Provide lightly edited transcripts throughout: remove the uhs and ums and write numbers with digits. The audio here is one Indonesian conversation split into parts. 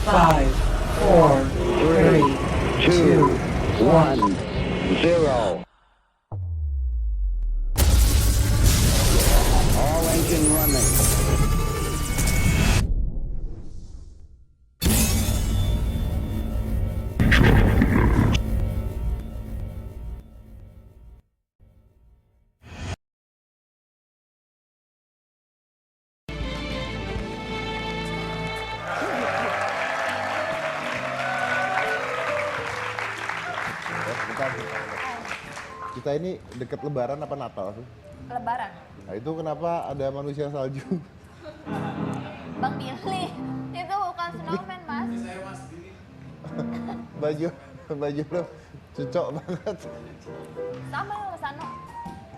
5, 4, 3, 2, 1, 0. All engine running. Kita ini deket Lebaran apa Natal sih? Lebaran. Nah itu kenapa ada manusia salju? Bang Billy, itu bukan snowman, Mas. baju lo cocok banget. Sama ya, Mas Ano.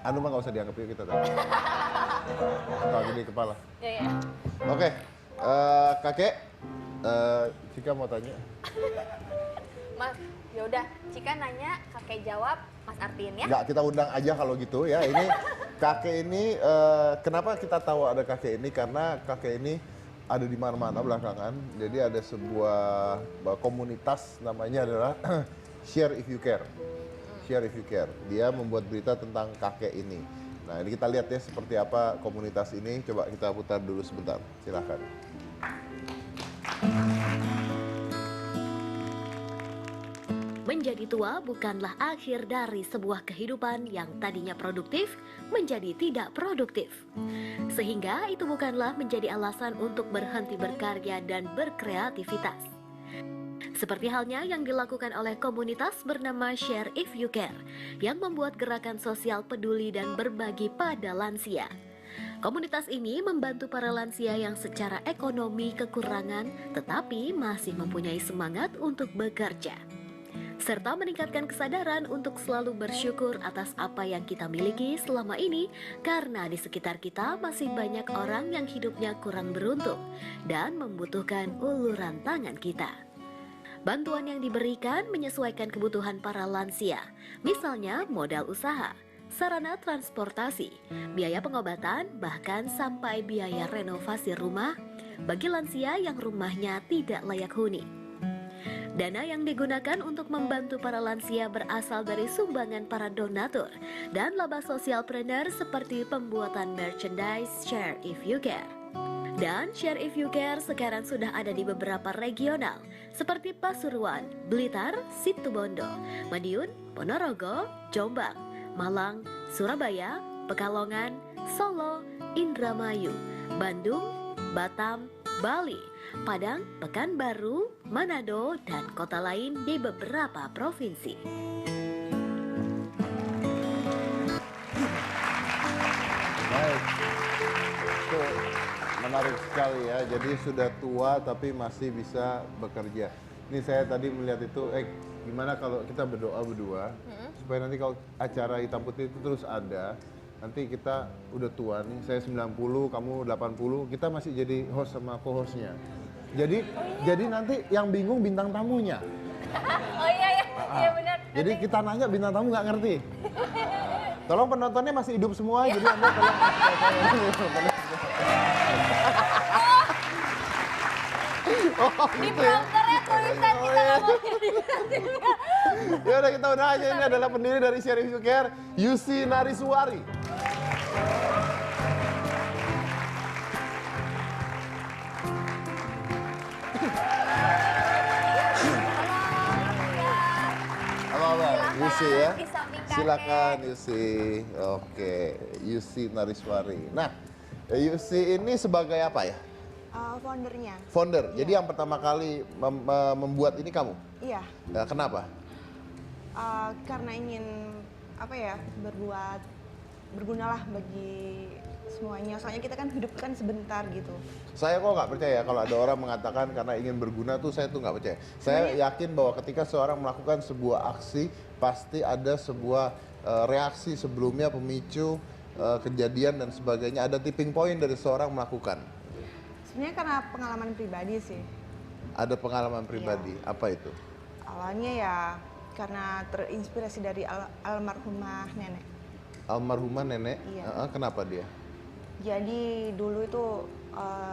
Anu mah nggak usah dianggap yuk kita tahu. Tahu gede kepala. Ya, ya. Oke, kakek, Cika mau tanya. Mas, yaudah. Cika nanya, kakek jawab, Mas Artin ya. Nggak, kita undang aja kalau gitu ya. Ini kakek ini, kenapa kita tahu ada kakek ini? Karena kakek ini ada di mana-mana belakangan. Jadi ada sebuah komunitas namanya adalah Share If You Care. Share If You Care. Dia membuat berita tentang kakek ini. Nah ini kita lihat ya seperti apa komunitas ini. Coba kita putar dulu sebentar. Silahkan. Menjadi tua bukanlah akhir dari sebuah kehidupan yang tadinya produktif menjadi tidak produktif. Sehingga itu bukanlah menjadi alasan untuk berhenti berkarya dan berkreativitas. Seperti halnya yang dilakukan oleh komunitas bernama Share If You Care yang membuat gerakan sosial peduli dan berbagi pada lansia. Komunitas ini membantu para lansia yang secara ekonomi kekurangan tetapi masih mempunyai semangat untuk bekerja. Serta meningkatkan kesadaran untuk selalu bersyukur atas apa yang kita miliki selama ini karena di sekitar kita masih banyak orang yang hidupnya kurang beruntung dan membutuhkan uluran tangan kita. Bantuan yang diberikan menyesuaikan kebutuhan para lansia, misalnya modal usaha, sarana transportasi, biaya pengobatan, bahkan sampai biaya renovasi rumah bagi lansia yang rumahnya tidak layak huni. Dana yang digunakan untuk membantu para lansia berasal dari sumbangan para donatur dan laba sosialpreneur seperti pembuatan merchandise Share If You Care. Dan Share If You Care sekarang sudah ada di beberapa regional seperti Pasuruan, Blitar, Situbondo, Madiun, Ponorogo, Jombang, Malang, Surabaya, Pekalongan, Solo, Indramayu, Bandung, Batam, Bali, Padang, Pekanbaru, Manado, dan kota lain di beberapa provinsi. Baik, itu menarik sekali ya. Jadi sudah tua tapi masih bisa bekerja. Ini saya tadi melihat itu, gimana kalau kita berdoa berdua supaya nanti kalau acara hitam putih itu terus ada. Nanti kita udah tua nih, saya 90, kamu 80, kita masih jadi host sama co-hostnya. Jadi nanti yang bingung bintang tamunya. Oh iya, iya benar. Jadi kita nanya bintang tamu nggak ngerti. Tolong penontonnya masih hidup semua, jadi Anda tolong. Di prompternya tulisan kita ngomongin. Ya udah kita udah aja, ini adalah pendiri dari Share If You Care, Yusi Nariswari. Yusi ya, silakan Yusi. Oke, Yusi Nariswari. Nah, Yusi ini sebagai apa ya? Foundernya. Founder. Jadi yang pertama kali membuat ini kamu? Iya. Nah, kenapa? Karena ingin apa ya, bergunalah bagi semuanya. Soalnya kita kan hidup kan sebentar gitu. Saya kok nggak percaya kalau ada orang mengatakan karena ingin berguna tuh, saya tuh nggak percaya. Saya yakin bahwa ketika seorang melakukan sebuah aksi pasti ada sebuah reaksi sebelumnya, pemicu, kejadian dan sebagainya. Ada tipping point dari seorang melakukan. Sebenarnya karena pengalaman pribadi sih. Ada pengalaman pribadi. Iya. Apa itu? Awalnya ya karena terinspirasi dari almarhumah nenek. Almarhumah nenek. Iya. Kenapa dia? Jadi dulu itu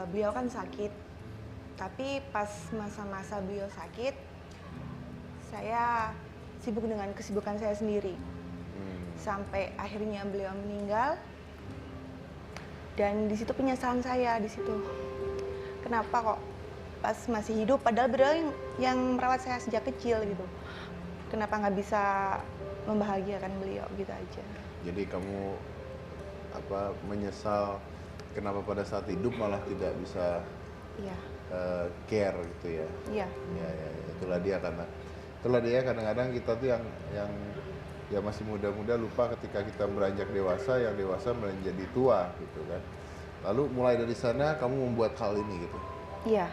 beliau kan sakit Tapi pas masa-masa beliau sakit, saya sibuk dengan kesibukan saya sendiri. Sampai akhirnya beliau meninggal. Dan di situ penyesalan saya di situ. Kenapa kok pas masih hidup, padahal beliau yang merawat saya sejak kecil gitu. Kenapa nggak bisa membahagiakan beliau gitu aja. Jadi kamu menyesal kenapa pada saat hidup malah tidak bisa Iya, care gitu ya. iya. Ya, itulah dia kadang-kadang kita tuh yang ya masih muda-muda lupa ketika kita beranjak dewasa, yang dewasa menjadi tua gitu kan. Lalu mulai dari sana kamu membuat hal ini gitu. Iya.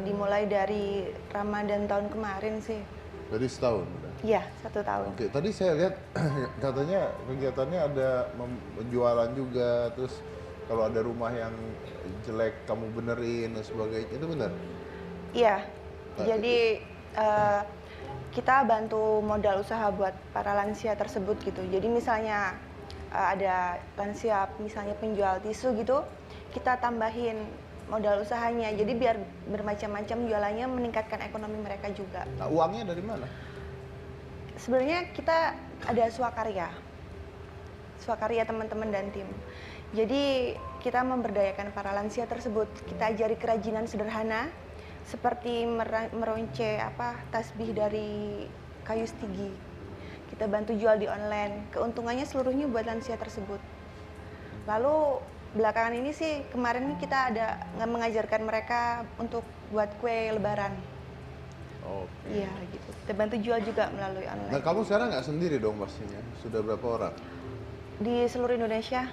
Dimulai dari Ramadan tahun kemarin sih. Jadi setahun udah. Iya, 1 tahun. Oke, tadi saya lihat katanya kegiatannya ada penjualan juga, terus kalau ada rumah yang jelek kamu benerin dan sebagainya, itu benar? Iya. Jadi kita bantu modal usaha buat para lansia tersebut gitu. Jadi misalnya ada lansia misalnya penjual tisu gitu, kita tambahin modal usahanya. Jadi biar bermacam-macam jualannya, meningkatkan ekonomi mereka juga. Nah, uangnya dari mana? Sebenarnya kita ada swakarya teman-teman dan tim. Jadi kita memberdayakan para lansia tersebut. Kita ajari kerajinan sederhana seperti meronce tasbih dari kayu stigi. Kita bantu jual di online. Keuntungannya seluruhnya buat lansia tersebut. Lalu belakangan ini sih kemarin kita ada mengajarkan mereka untuk buat kue lebaran. Oke. Iya gitu. Kita bantu jual juga melalui online. Nah, kamu sekarang nggak sendiri dong pastinya? Sudah berapa orang? Di seluruh Indonesia,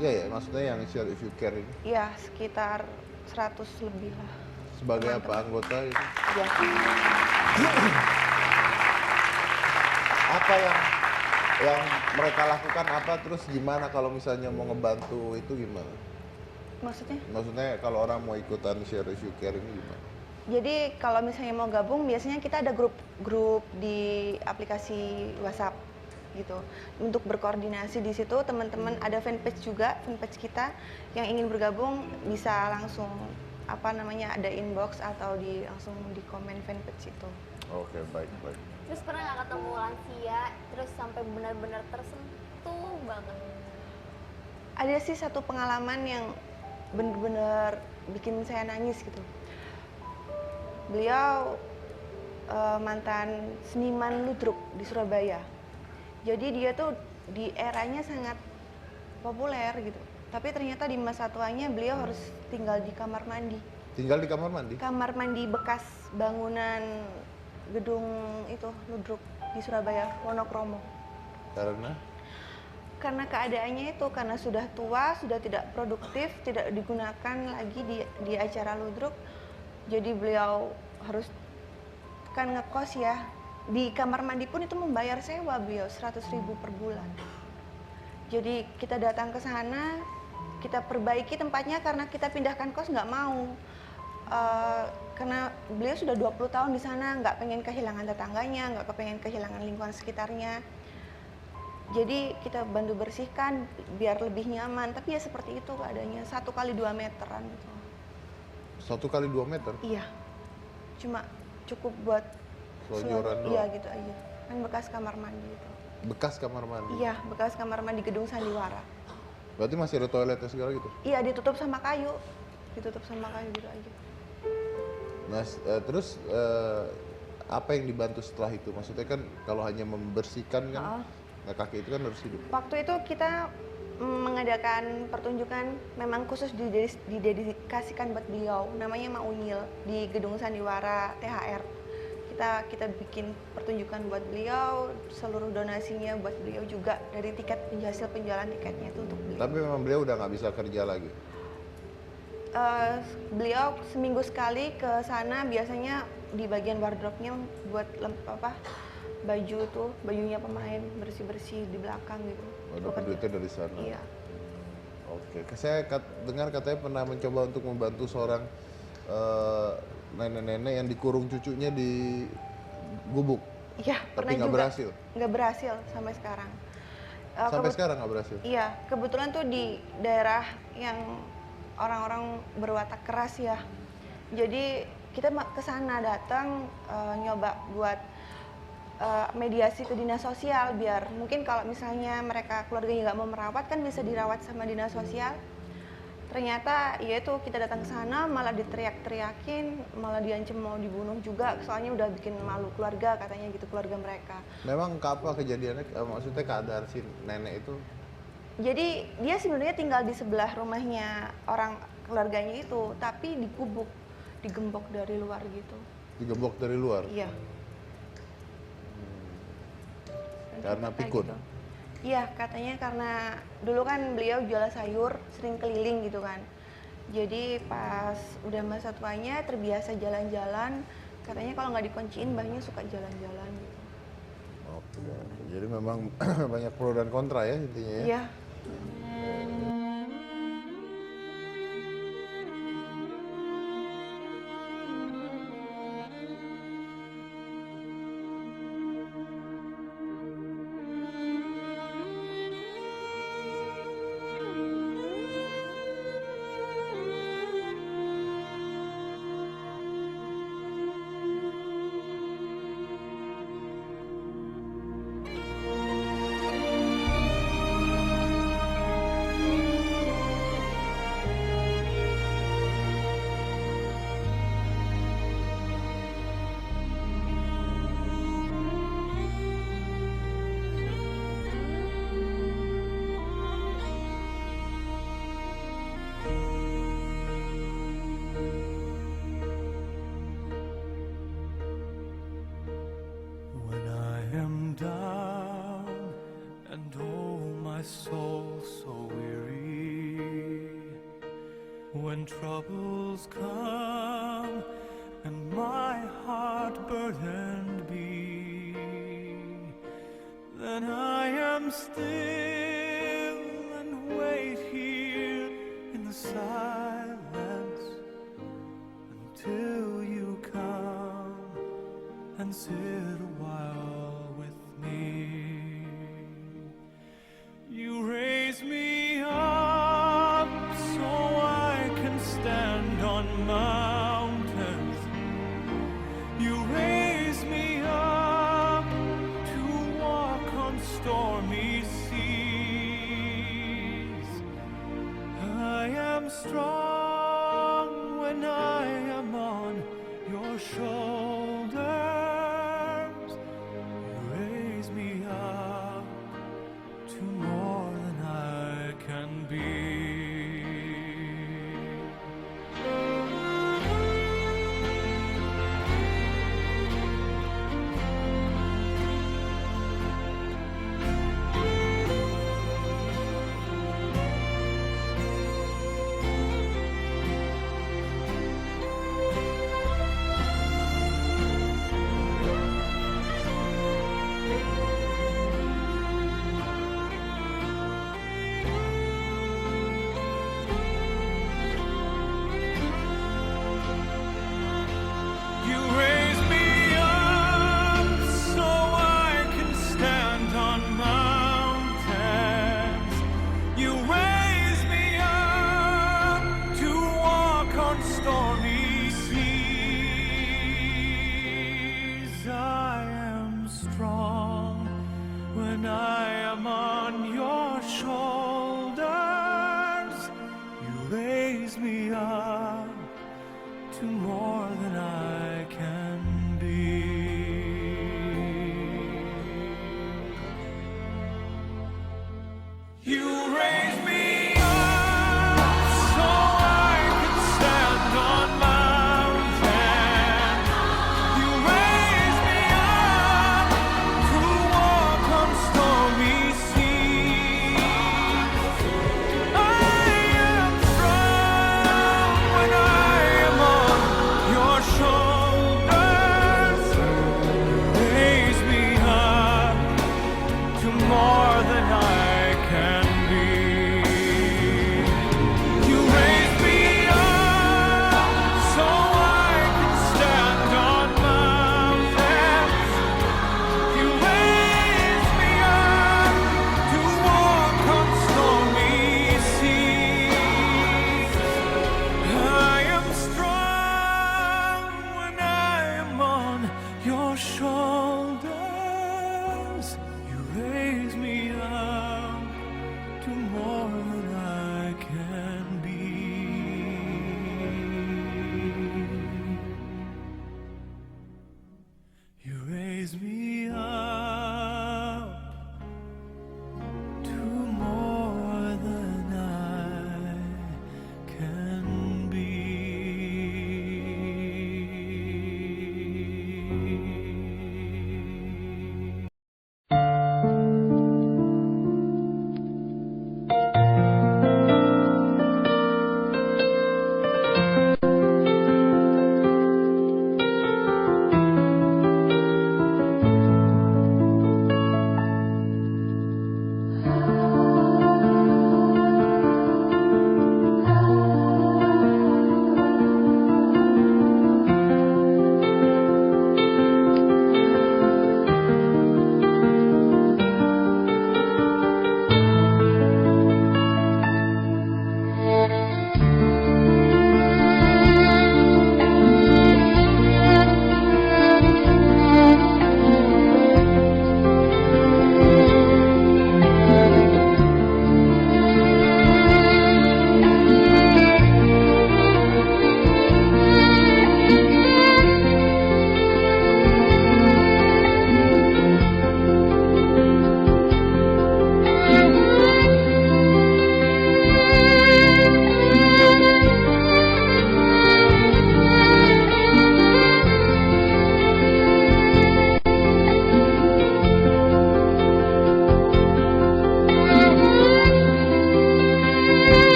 Iya ya, maksudnya yang share if you care ini. ya sekitar 100 lebih lah. Sebagai apa anggota itu? Ya. Apa yang mereka lakukan apa, terus gimana kalau misalnya mau ngebantu itu gimana? Maksudnya? Maksudnya kalau orang mau ikutan share if you care ini gimana? Jadi kalau misalnya mau gabung, biasanya kita ada grup di aplikasi WhatsApp gitu. Untuk berkoordinasi di situ, teman-teman ada fanpage juga, fanpage kita yang ingin bergabung bisa langsung ada inbox atau langsung di komen fanpage itu. Oke, baik. Terus pernah nggak ketemu lansia, terus sampai benar-benar tersentuh banget? Ada sih satu pengalaman yang benar-benar bikin saya nangis gitu. Beliau mantan seniman ludruk di Surabaya. Jadi dia tuh di eranya sangat populer gitu. Tapi ternyata di masa tuanya beliau harus tinggal di kamar mandi. Tinggal di kamar mandi? Kamar mandi bekas bangunan gedung itu ludruk di Surabaya, Wonokromo. Karena keadaannya itu, karena sudah tua, sudah tidak produktif, tidak digunakan lagi di acara ludruk. Jadi beliau harus kan ngekos ya. Di kamar mandi pun itu membayar sewa beliau 100.000 per bulan. Jadi kita datang ke sana, kita perbaiki tempatnya karena kita pindahkan kos nggak mau. Karena beliau sudah 20 tahun di sana, nggak pengen kehilangan tetangganya, nggak kepengen kehilangan lingkungan sekitarnya. Jadi kita bantu bersihkan biar lebih nyaman. Tapi ya seperti itu keadaannya, 1 kali 2 meteran gitu. 1 kali 2 meter? Iya, cuma cukup buat selonjoran doang? Iya gitu aja, kan bekas kamar mandi itu. Bekas kamar mandi? Iya, bekas kamar mandi gedung Sandiwara. Berarti masih ada toiletnya segala gitu? Iya, ditutup sama kayu gitu aja. Nah, terus apa yang dibantu setelah itu? Maksudnya kan kalau hanya membersihkan kan, nah kaki itu kan harus hidup. Waktu itu kita mengadakan pertunjukan memang khusus didedikasikan buat beliau, namanya Maunyil di gedung Sandiwara THR. Kita bikin pertunjukan buat beliau, seluruh donasinya buat beliau juga dari hasil penjualan tiketnya itu untuk beliau. Tapi memang beliau udah nggak bisa kerja lagi? Beliau seminggu sekali ke sana, biasanya di bagian wardrobe-nya buat baju tuh, bajunya pemain bersih-bersih di belakang gitu. Dapat duitnya dari sana? Iya. Oke, saya dengar katanya pernah mencoba untuk membantu seorang nenek-nenek yang dikurung cucunya di gubuk. Iya, pernah tapi juga. Nggak berhasil? Nggak berhasil sampai sekarang. Sampai sekarang nggak berhasil? Iya, kebetulan tuh di daerah yang orang-orang berwatak keras ya. Jadi kita ke sana datang nyoba buat mediasi ke dinas sosial biar mungkin kalau misalnya mereka keluarganya nggak mau merawat kan bisa dirawat sama dinas sosial. Ternyata ya itu kita datang ke sana malah diteriak-teriakin, malah diancam mau dibunuh juga soalnya udah bikin malu keluarga katanya gitu keluarga mereka. Memang apa kejadiannya? Maksudnya keadaan si nenek itu? Jadi dia sebenarnya tinggal di sebelah rumahnya orang keluarganya itu, tapi digembok dari luar gitu. Digembok dari luar? Iya. Karena Kata pikun? gitu. Iya, katanya karena dulu kan beliau jual sayur, sering keliling gitu kan. Jadi pas udah masa tuanya terbiasa jalan-jalan, katanya kalau nggak dikunciin mbahnya suka jalan-jalan gitu. Oke, jadi memang banyak pro dan kontra ya intinya ya? Iya. When I am down and oh my soul so weary, when troubles come and my heart burdened be, then I am still and wait here in the silence until you come and sit a while with me. You raise me up so I can stand on mountains. You raise me up to walk on stormy seas. I am strong when I am on your shoulders. You raise me up to more than I can be. You raise me up so I can stand on mountains. You raise me up to walk on stormy seas. I am strong when I am on your shoulders. You raise me up to more than I can be. You raise me up so I can stand on mountains. You raise me up to walk on stormy seas. I am strong when I am on your shoulders.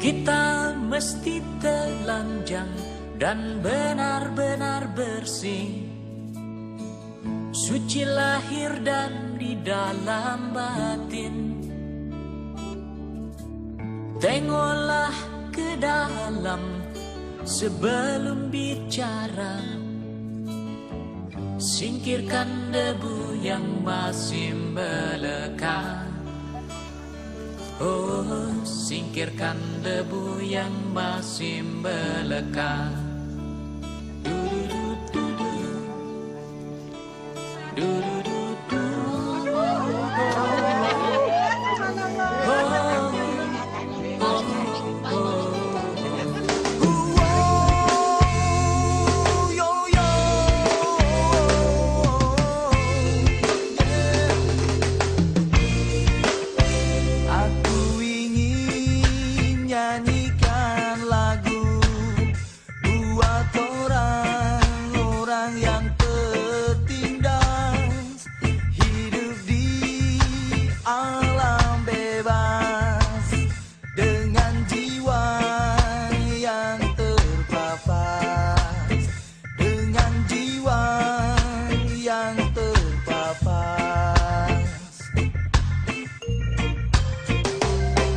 Kita mesti telanjang dan benar-benar bersih, suci lahir dan di dalam batin. Tengoklah ke dalam sebelum bicara, singkirkan debu yang masih melekat. Oh, singkirkan debu yang masih melekat. Du-du-du-du-du. Du-du-du-du. Aku ingin nyanyikan lagu buat orang-orang yang tertindas, hidup di alam bebas dengan jiwa yang terpapas, dengan jiwa yang terpapas.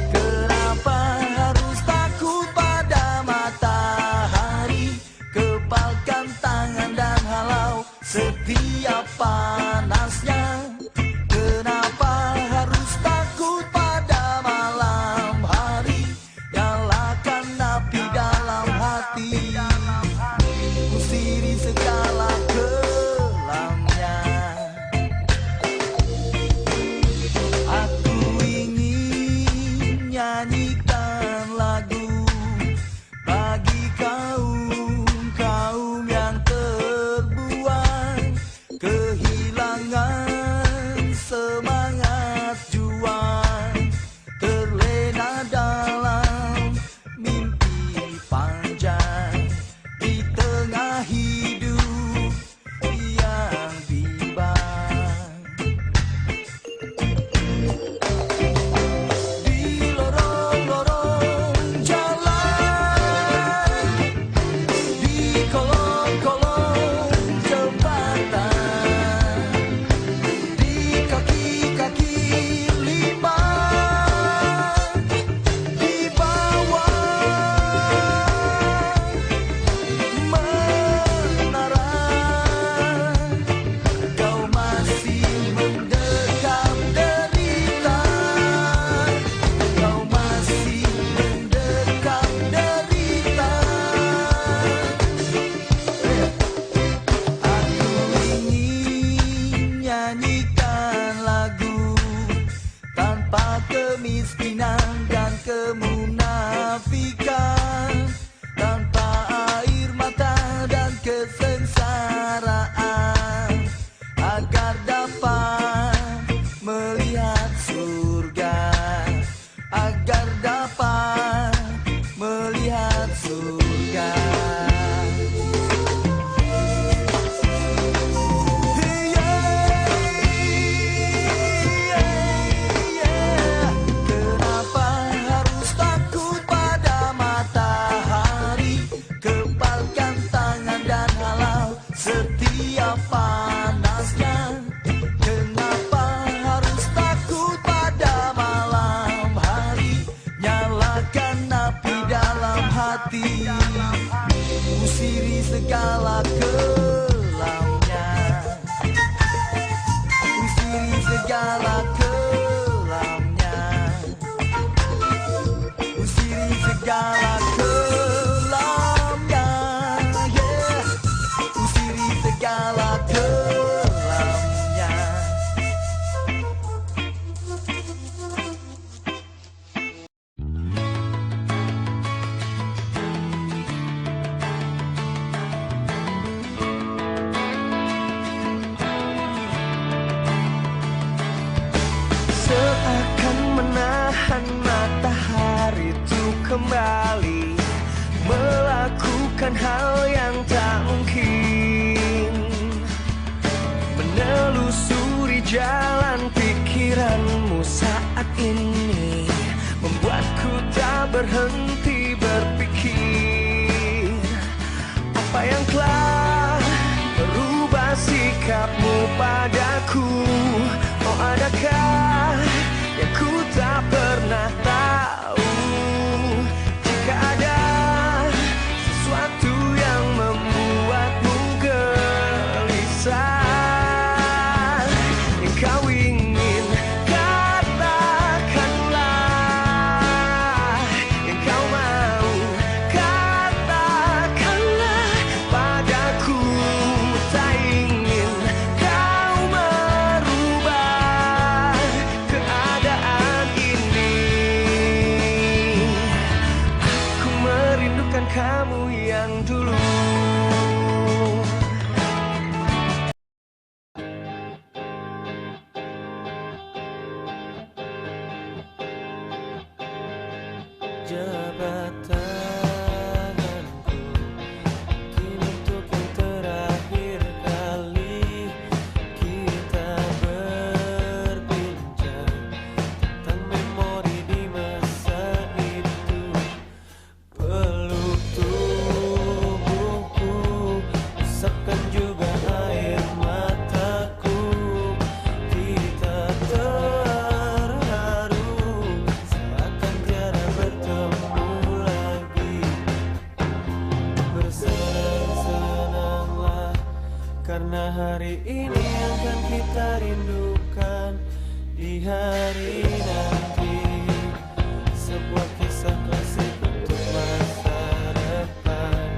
Kenapa harus takut pada matahari? Kepalkan tangan dan halau setiap panasnya. Kenapa harus takut pada malam hari? Nyalakan api dalam hati, usiri segala kelamnya. Aku ingin nyanyikan lagu bagi kaum-kaum yang terbuang kehilangan setiap panasnya. Kenapa harus takut pada malam hari? Nyalakan api dalam hati, usiri segala kelamnya, usiri segala kelamnya, usiri segala kelamnya, yeah. Usiri segala kelamnya. Seakan menahan matahari itu kembali melakukan hal yang tak mungkin, menelusuri jalan pikiranmu saat ini, membuatku tak berhenti berpikir. Apa yang telah berubah sikapmu padaku? Oh, adakah yang ku tak pernah tahu? Jika ada sesuatu yang membuatmu gelisah, yang kau ingin katakanlah, yang kau mau katakanlah padaku. Tak ingin kau merubah keadaan ini. Aku merindukan kamu yang dulu. Jabat tanganku kini untuk yang terakhir kali kita berbincang tentang memori di masa itu. Peluk tubuhku, usapkan juga air mataku. Kita terharu seakan tiada bertemu lagi. Bersenang-senanglah karena hari ini akan kita rindukan di hari nanti. Sebuah kisah klasik untuk masa depan.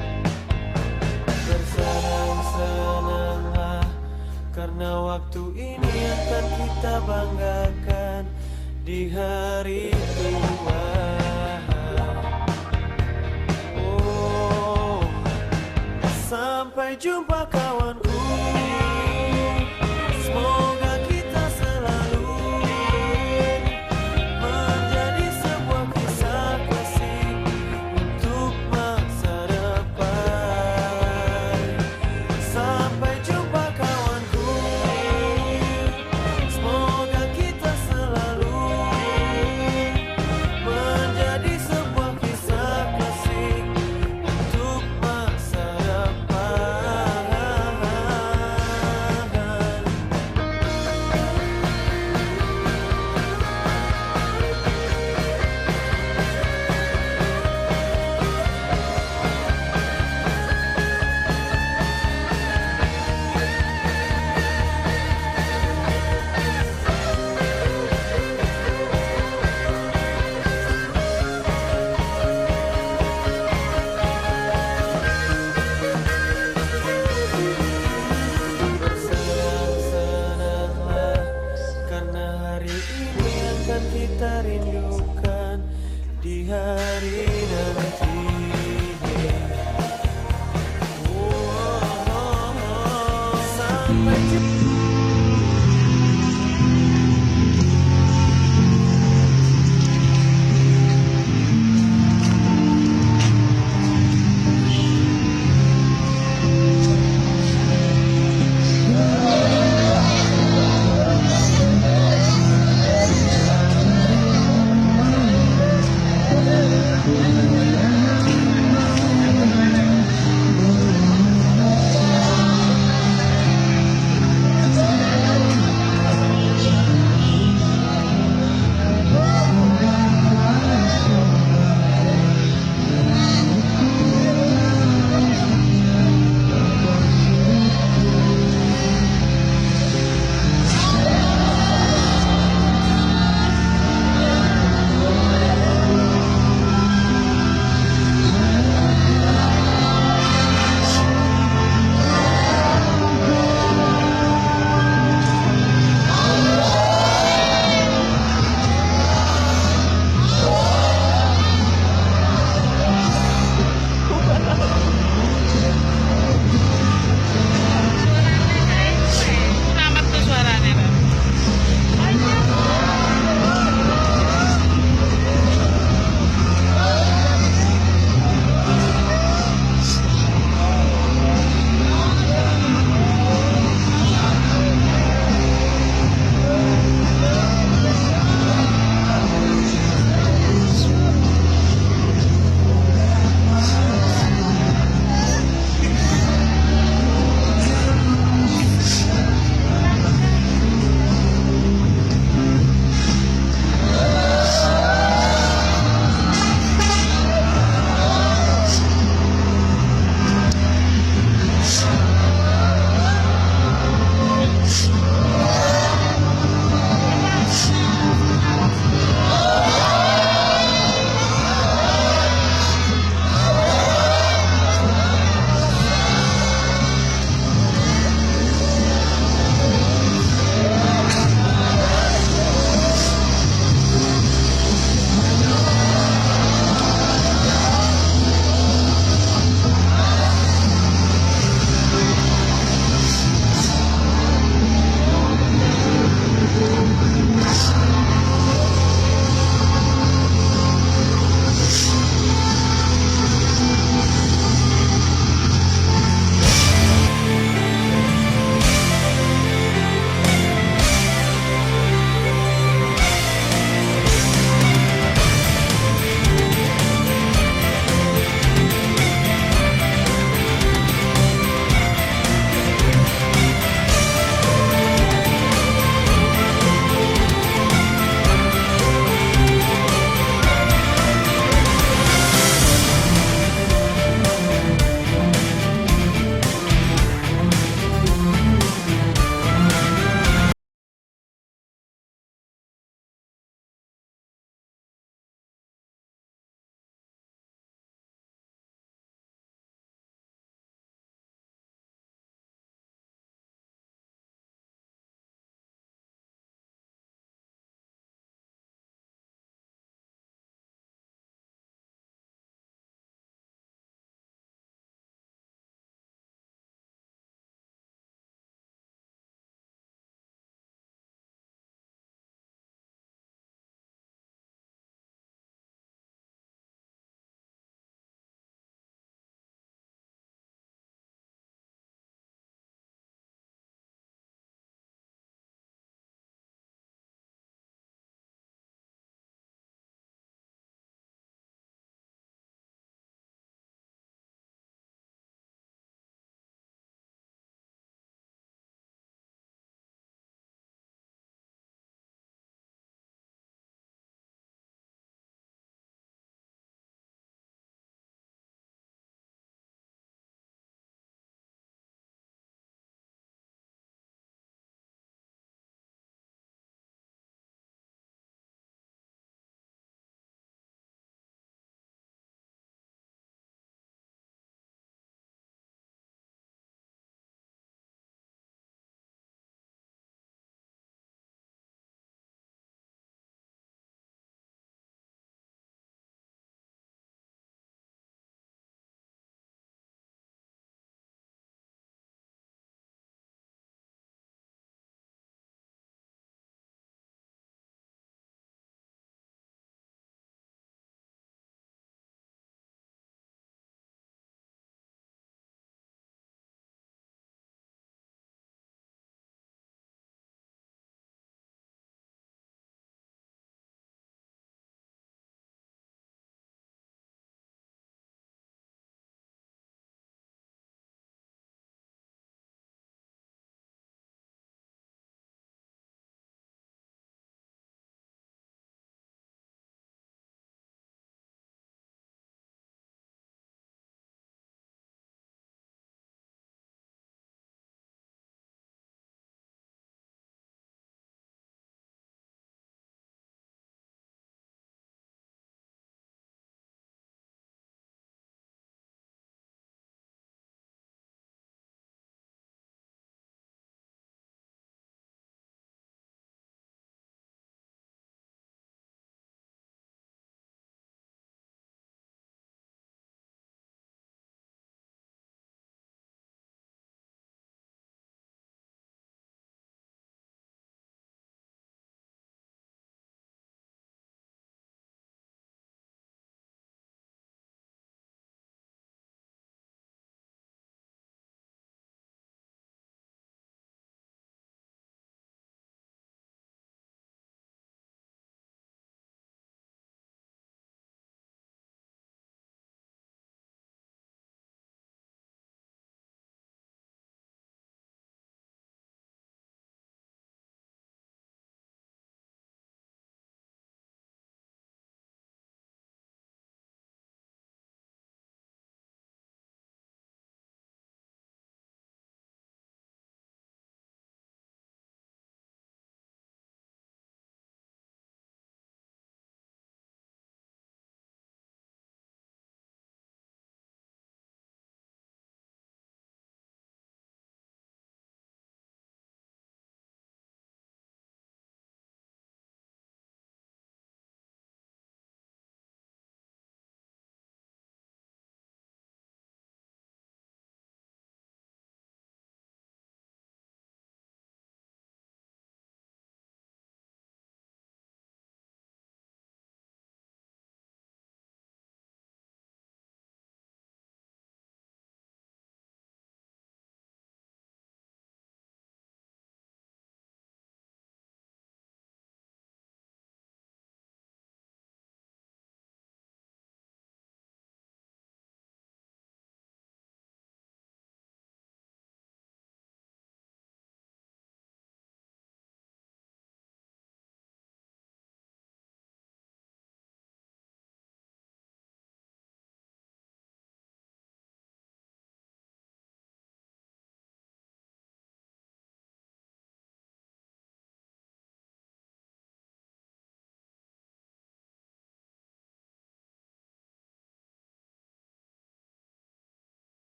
Bersenang-senanglah karena waktu ini akan kita banggakan di hari tua. Oh, sampai jumpa kawanku. Semoga kita selalu menjadi sebuah kisah klasik untuk masa depan. Sampai jumpa kawanku. Semoga kita selalu menjadi sebuah kisah klasik untuk masa depan. Bersenang-senanglah karena hari ini akan kita rindukan di hari nanti. Sampai jumpa.